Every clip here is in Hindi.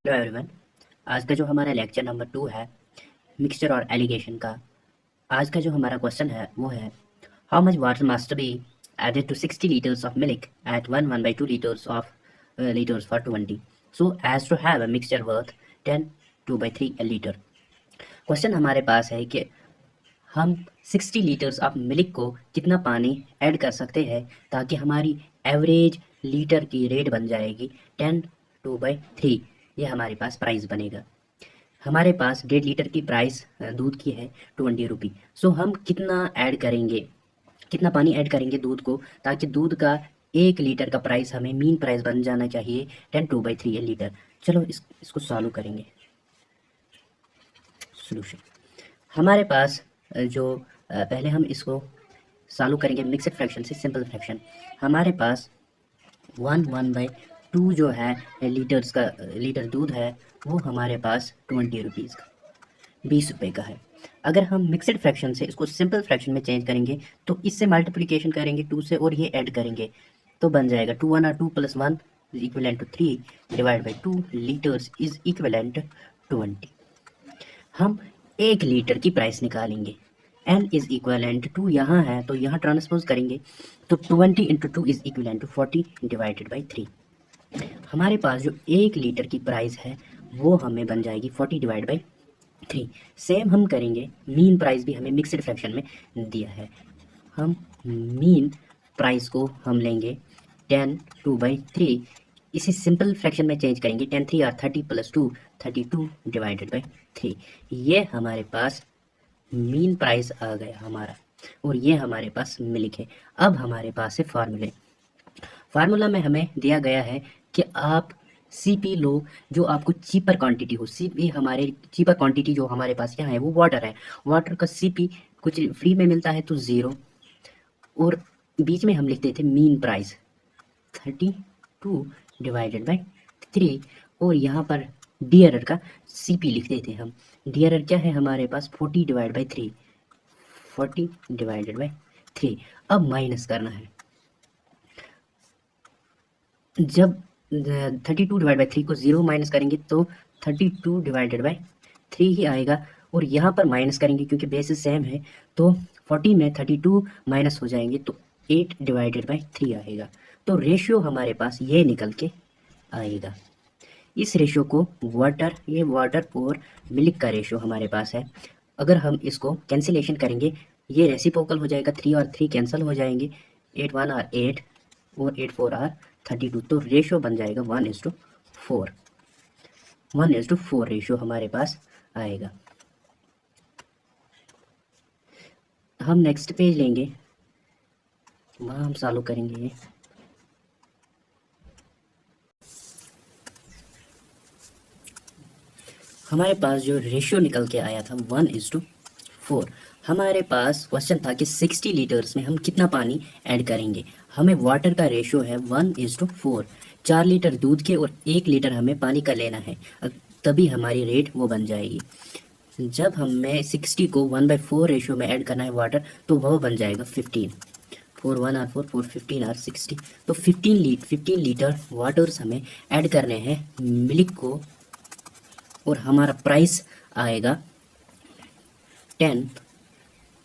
Hello everyone. आज का जो हमारा लेक्चर नंबर 2 है मिक्सचर और एलिगेशन का। आज का जो हमारा क्वेश्चन है वो है how much water must be added to 60 litres of milk at 1/2 litres of litres for 20 so as to have a mixture worth 10 2/3 litre. Question हमारे पास है कि हम 60 लीटर्स ऑफ मिल्क को कितना पानी ऐड कर सकते हैं ताकि हमारी एवरेज लीटर की रेट बन जाएगी 10 2/3। ये हमारे पास प्राइस बनेगा। हमारे पास 1.5 लीटर की प्राइस दूध की है 20 रुपी। सो हम कितना ऐड करेंगे, कितना पानी ऐड करेंगे दूध को ताकि दूध का 1 लीटर का प्राइस हमें मीन प्राइस बन जाना चाहिए 10 2/3 लीटर। चलो इसको सॉल्व करेंगे। सोल्यूशन हमारे पास पहले हम इसको सॉल्व करेंगे मिक्स्ड फ्रैक्शन से सिंपल फ्रैक्शन। हमारे पास 1/2 जो है लीटर्स का लीटर दूध है वो हमारे पास 20 रुपीज़ का 20 रुपये का है। अगर हम मिक्सड फ्रैक्शन से इसको सिंपल फ्रैक्शन में चेंज करेंगे तो इससे मल्टीप्लिकेशन करेंगे 2 से और ये ऐड करेंगे तो बन जाएगा 2 1 2 + 1 is equivalent to 3 divide by 2 litres is equivalent 20। हम 1 लीटर की प्राइस निकालेंगे। L इज इक्वलेंट टू यहाँ है तो यहाँ ट्रांसपोज करेंगे तो 20 × 2 is equivalent to 40 divided by 3। हमारे पास जो 1 लीटर की प्राइस है वो हमें बन जाएगी 40 डिवाइड बाई 3। सेम हम करेंगे, मीन प्राइस भी हमें मिक्सड फ्रैक्शन में दिया है। हम मीन प्राइस को हम लेंगे 10 2/3, इसे सिंपल फ्रैक्शन में चेंज करेंगे 10 3 और 30 + 2 32 डिवाइडेड बाई 3। ये हमारे पास मीन प्राइस आ गया हमारा और ये हमारे पास मिल्क है। अब हमारे पास है फार्मूला में हमें दिया गया है कि आप सीपी लो जो आपको चीपर क्वांटिटी हो। सीपी हमारे चीपर क्वांटिटी जो हमारे पास यहाँ है वो वाटर है। वाटर का सीपी कुछ फ्री में मिलता है तो 0 और बीच में हम लिखते थे मीन प्राइस 32 डिवाइडेड बाई 3 और यहाँ पर डियरर का सीपी लिखते थे हम। डियरर क्या है हमारे पास 40 डिवाइड बाई 3 40 डिवाइडेड बाई 3। अब माइनस करना है। जब 32 डिवाइड बाई 3 को 0 माइनस करेंगे तो 32 डिवाइडेड बाई 3 ही आएगा और यहाँ पर माइनस करेंगे क्योंकि बेसिस सेम है तो 40 में 32 माइनस हो जाएंगे तो 8 डिवाइडेड बाई 3 आएगा। तो रेशियो हमारे पास ये निकल के आएगा। इस रेशियो को ये वाटर और मिल्क का रेशियो हमारे पास है। अगर हम इसको कैंसिलेशन करेंगे ये रेसिप्रोकल हो जाएगा, 3 और 3 कैंसिल हो जाएंगे, 8 1 आर 8 और 8 4 आर 32। तो रेशियो बन जाएगा 1:4। 1:4 रेशियो हमारे पास आएगा। हम नेक्स्ट पेज लेंगे, वहाँ हम सॉल्व करेंगे ये। हमारे पास जो रेशियो निकल के आया था 1:4। हमारे पास क्वेश्चन था कि 60 लीटर्स में हम कितना पानी ऐड करेंगे। हमें वाटर का रेशियो है 1:4। 4 लीटर दूध के और 1 लीटर हमें पानी का लेना है, तभी हमारी रेट वो बन जाएगी। जब हमें 60 को 1/4 रेशियो में ऐड करना है वाटर तो वह बन जाएगा 15। 4 1 आर 4 4 15 आर 60। तो 15 लीटर वाटर्स हमें ऐड करने हैं मिल्क को और हमारा प्राइस आएगा 10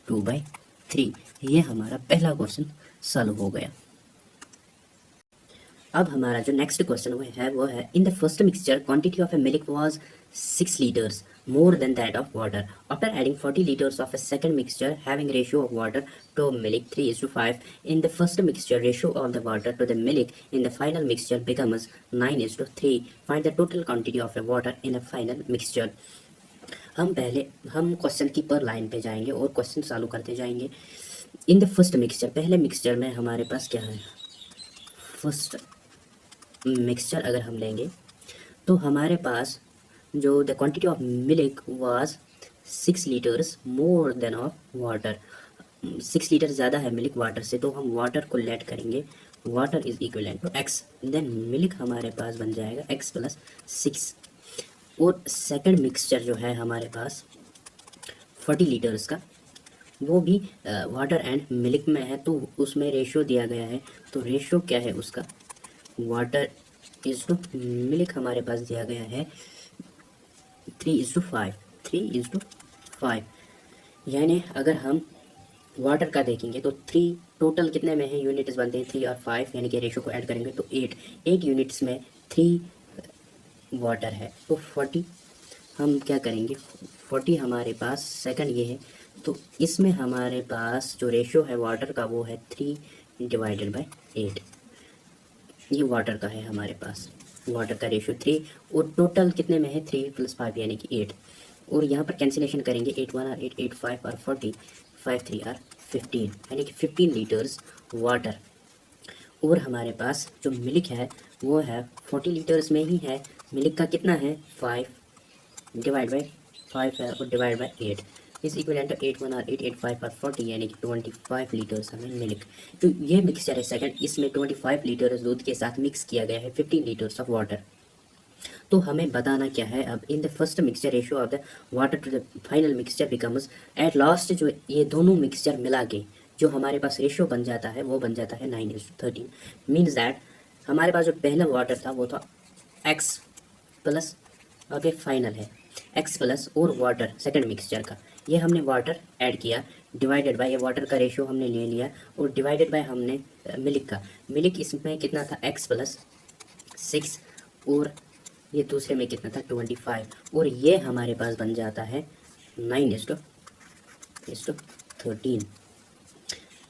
2/3। ये हमारा पहला क्वेश्चन सॉल्व हो गया। अब हमारा जो नेक्स्ट क्वेश्चन वो है इन the first mixture quantity of a milk was 6 litres more than that of water. After adding 40 liters of a second mixture having ratio of water to milk 3:5, in the first mixture ratio of the water to the milk in the final mixture becomes 9:3. Find the total quantity of a water in a final mixture. हम क्वेश्चन की पर लाइन पे जाएंगे और क्वेश्चन चालू करते जाएंगे। इन द फर्स्ट मिक्सचर, पहले मिक्सचर में हमारे पास क्या है, फर्स्ट मिक्सचर अगर हम लेंगे तो हमारे पास जो the quantity of milk was 6 litres more than of water. 6 litre ज़्यादा है मिल्क वाटर से तो हम वाटर को लेट करेंगे, water is equivalent to x, then milk हमारे पास बन जाएगा x + 6। और सेकंड मिक्सचर जो है हमारे पास 40 लीटर्स का, वो भी वाटर एंड मिल्क में है तो उसमें रेशियो दिया गया है। तो रेशियो क्या है उसका, वाटर इज टू मिल्क हमारे पास दिया गया है 3:5, 3:5। यानी अगर हम वाटर का देखेंगे तो 3 टोटल कितने में है यूनिट्स बनते हैं 3 और 5, यानी कि रेशो को ऐड करेंगे तो 8 यूनिट्स में 3 वाटर है तो 40। हम क्या करेंगे 40 हमारे पास सेकंड ये है, तो इसमें हमारे पास जो रेशो है वाटर का वो है 3/8। ये वाटर का है हमारे पास, वाटर का रेशो 3 और टोटल कितने में है 3 + 5 यानी कि 8। और यहाँ पर कैंसिलेशन करेंगे 8 1 आर 8, 8 5 आर 40, 5 3 आर 15, यानी कि 15 लीटर्स वाटर। और हमारे पास जो मिल्क है वो है 40 लीटर्स में ही है। मिल्क का कितना है 5/5 है और divide by 8 is equal to 8 1 are 8, 8 5 are 40, यानी कि 25 लीटर्स हमें मिल्क। तो ये मिक्सचर है सेकंड, इसमें 25 लीटर्स दूध के साथ मिक्स किया गया है 15 लीटर्स ऑफ वाटर। तो हमें बताना क्या है अब, in the first mixture ratio of the water to the final mixture becomes, at last जो ये दोनों मिक्सचर मिला के जो हमारे पास रेशियो बन जाता है वो बन जाता है 9:13। मीन्स दैट हमारे पास जो पहला वाटर था वो था x प्लस, अब ये फाइनल है x प्लस और वाटर सेकंड मिक्सचर का, ये हमने वाटर ऐड किया डिवाइडेड बाय ये वाटर का रेशियो हमने ले लिया और डिवाइडेड बाय हमने मिल्क का, मिल्क इसमें कितना था x प्लस 6 और ये दूसरे में कितना था 25, और ये हमारे पास बन जाता है 9:13।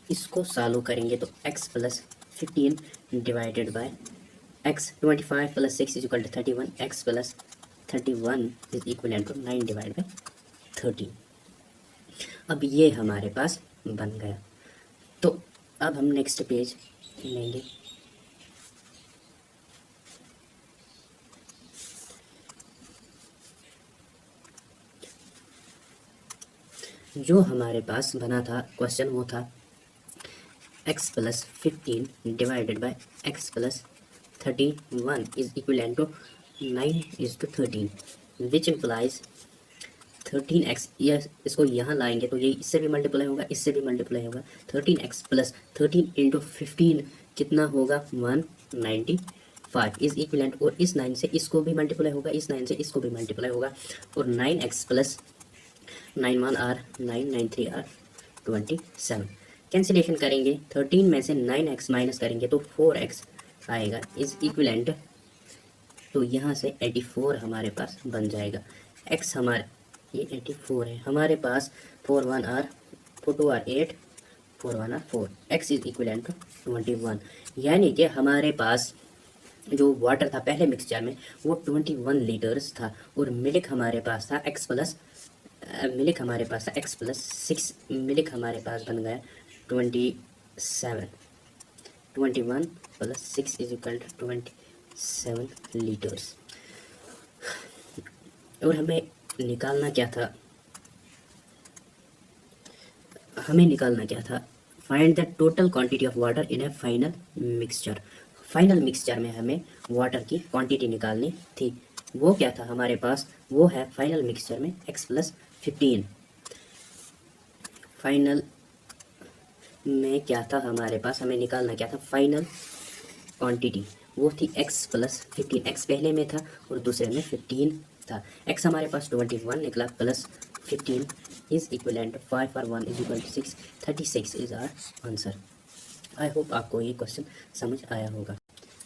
इसको सॉल्व करेंगे तो x plus 15 divided by x 25 plus 6 is equal to 31, x plus 31 is equal to 9 divide by 13। अब ये हमारे पास बन गया। तो अब हम नेक्स्ट पेज लेंगे। जो हमारे पास बना था क्वेश्चन वो था x plus 15 divided by x plus 31 is equal to 9:13, which implies 13x। ये इसको यहाँ लाएंगे तो ये इससे भी मल्टीप्लाई होगा, इससे भी मल्टीप्लाई होगा। 13x प्लस 13 इंटू 15 कितना होगा 195 इज इक्वल, और इस 9 से इसको भी मल्टीप्लाई होगा, इस 9 से इसको भी मल्टीप्लाई होगा, और 9x plus 9 1 are 9, 9 3 are 27। Cancellation करेंगे 13 में से 9x माइनस करेंगे तो 4x आएगा इज इक्वलेंट, तो यहाँ से 84 हमारे पास बन जाएगा। x हमारे ये 84 है हमारे पास, 4 1 are 4 2 are 8, 4 1 are 4, x is equivalent 21। यानी कि हमारे पास जो वाटर था पहले मिक्सचर में वो 21 लीटर्स था, और मिल्क हमारे पास था x प्लस मिल्क हमारे पास था x प्लस 6, मिल्क हमारे पास बन गया 27, 21 plus 6 is equal to 27 litres. और हमें निकालना क्या था, find the total quantity of water in a final mixture. Final mixture में हमें वाटर की क्वांटिटी निकालनी थी, वो क्या था हमारे पास, वो है फाइनल मिक्सचर में x प्लस 15। फाइनल में क्या था हमारे पास, हमें निकालना क्या था फाइनल क्वांटिटी, वो थी x प्लस 15। x पहले में था और दूसरे में 15 था। x हमारे पास 21 निकला प्लस 15 इज इक्वलेंट 5 और 1 is equal to 6, 36 is our answer. I hope आपको ये क्वेश्चन समझ आया होगा।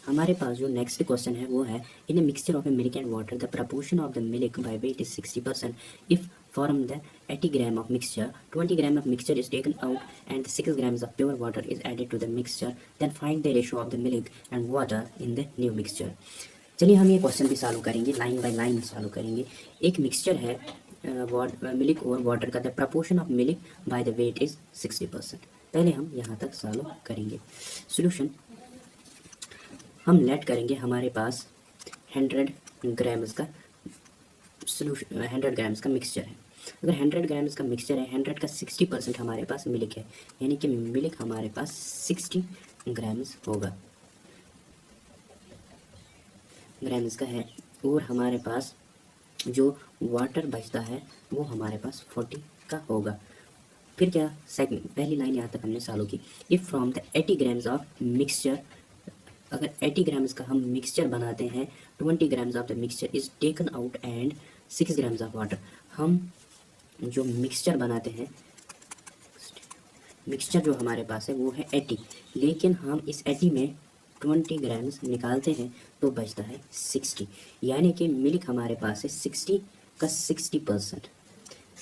हमारे पास जो नेक्स्ट क्वेश्चन है वो है, in a mixture of a milk and water the proportion of the milk by weight is 60%। If from the 80 gram of mixture 20 gram of mixture is taken out and 6 grams of pure water is added to the mixture, then find the ratio of the milk and water in the new mixture। चलिए हम ये क्वेश्चन भी सॉल्व करेंगे, लाइन बाय लाइन सॉल्व करेंगे। एक मिक्सचर है मिल्क और वाटर का, the proportion of milk by the weight is 60%। पहले हम यहाँ तक सॉल्व करेंगे। सोल्यूशन हम लेट करेंगे, हमारे पास 100 ग्राम्स का सोल्यूशन 100 ग्राम्स का मिक्सचर है। अगर 100 ग्राम्स का मिक्सचर है, 100 का 60% हमारे पास मिल्क है, यानी कि मिल्क हमारे पास 60 ग्राम्स होगा, ग्राम्स का है। और हमारे पास जो वाटर बचता है वो हमारे पास 40 का होगा। फिर क्या, सेकंड पहली लाइन यहाँ तक हमने सॉल्व की। If from the 80 grams of mixture अगर 80 ग्राम्स का हम मिक्सचर बनाते हैं, 20 grams of the mixture is taken out and 6 grams of water. हम जो मिक्सचर बनाते हैं, मिक्सचर जो हमारे पास है वो है 80, लेकिन हम इस 80 में 20 ग्राम्स निकालते हैं तो बचता है 60, यानी कि मिल्क हमारे पास है 60 का 60%,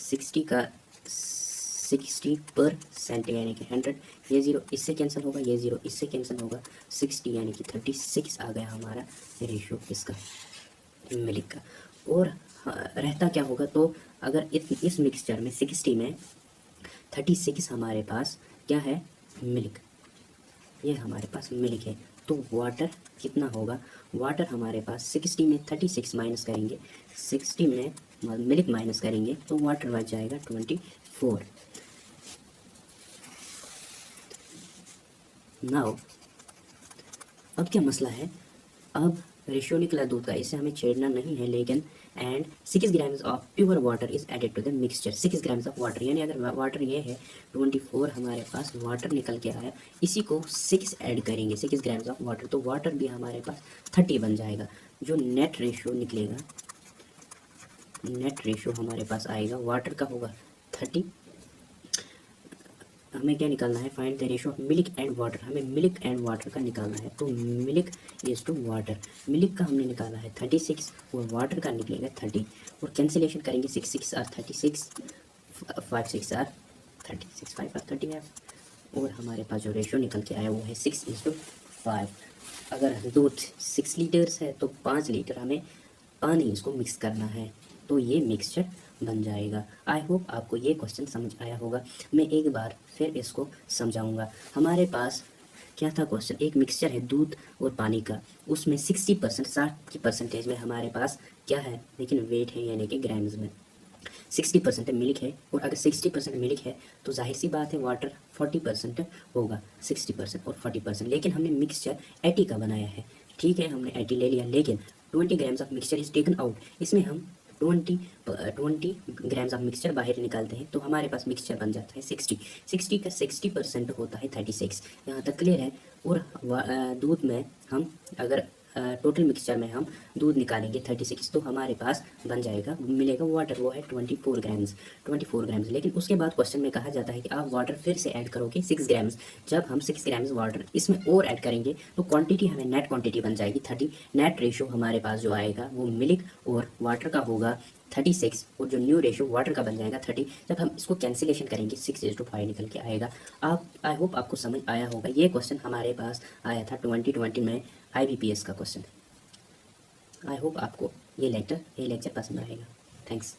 60 का 60% यानी कि 100। ये ज़ीरो इससे कैंसिल होगा, ये ज़ीरो इससे कैंसिल होगा, 60 यानी कि 36 आ गया हमारा रेशियो इसका, मिल्क का। और रहता क्या होगा, तो अगर इस मिक्सचर में 60 में 36 हमारे पास क्या है, मिल्क, ये हमारे पास मिल्क है, तो वाटर कितना होगा, वाटर हमारे पास 60 में 36 माइनस करेंगे, 60 में मिल्क माइनस करेंगे तो वाटर बच जाएगा 24। नाउ अब क्या मसला है, अब रेशियो निकला दूध का, इससे हमें छेड़ना नहीं है, लेकिन and 6 grams of pure water is added to the mixture, 6 grams of water, यानी अगर वाटर ये है 24 हमारे पास वाटर निकल के आया, इसी को 6 ऐड करेंगे, 6 ग्राम्स ऑफ वाटर, तो वाटर भी हमारे पास 30 बन जाएगा। जो नेट रेशियो निकलेगा, नेट रेशियो हमारे पास आएगा, वाटर का होगा 30, हमें क्या निकालना है, find the ratio of milk and water, हमें मिल्क एंड वाटर का निकालना है, तो milk is to water, milk का हमने निकाला है 36 और वाटर का निकलेगा 30, और कैंसिलेशन करेंगे, 6 6 आर 36, 5 6 आर 36, 5 आर 30 है, और हमारे पास जो रेशियो निकल के आया वो है 6:5। अगर दूध 6 लीटर्स है तो 5 लीटर हमें पानी इसको मिक्स करना है, तो ये मिक्सचर बन जाएगा। आई होप आपको ये क्वेश्चन समझ आया होगा। मैं एक बार फिर इसको समझाऊंगा। हमारे पास क्या था क्वेश्चन, एक मिक्सचर है दूध और पानी का, उसमें 60%, 60 की परसेंटेज में हमारे पास क्या है, लेकिन वेट है यानी कि ग्राम्स में 60% मिल्क है, और अगर 60% मिल्क है तो जाहिर सी बात है वाटर 40% होगा, 60% और 40%, लेकिन हमने मिक्सचर 80 का बनाया है, ठीक है हमने 80 ले लिया, लेकिन 20 grams of mixture is taken out, इसमें हम 20 ग्राम्स ऑफ मिक्सचर बाहर निकालते हैं तो हमारे पास मिक्सचर बन जाता है 60 का 60% होता है 36, यहाँ तक क्लियर है। और दूध में हम अगर टोटल मिक्सचर में हम दूध निकालेंगे 36, तो हमारे पास बन जाएगा, मिलेगा वाटर, वो है 24 ग्राम्स, 24 ग्राम्स। लेकिन उसके बाद क्वेश्चन में कहा जाता है कि आप वाटर फिर से ऐड करोगे 6 ग्राम्स, जब हम 6 ग्राम्स वाटर इसमें और ऐड करेंगे तो क्वांटिटी हमें नेट क्वांटिटी बन जाएगी 30, नेट रेशो हमारे पास जो आएगा वो मिल्क और वाटर का होगा 36, और जो न्यू रेशो वाटर का बन जाएगा 30, जब हम इसको कैंसिलेशन करेंगे 6:5 निकल के आएगा। आप आई होप आपको समझ आया होगा। ये क्वेश्चन हमारे पास आया था 2020 में IBPS का क्वेश्चन। आई होप आपको ये लेक्चर पसंद आएगा। थैंक्स।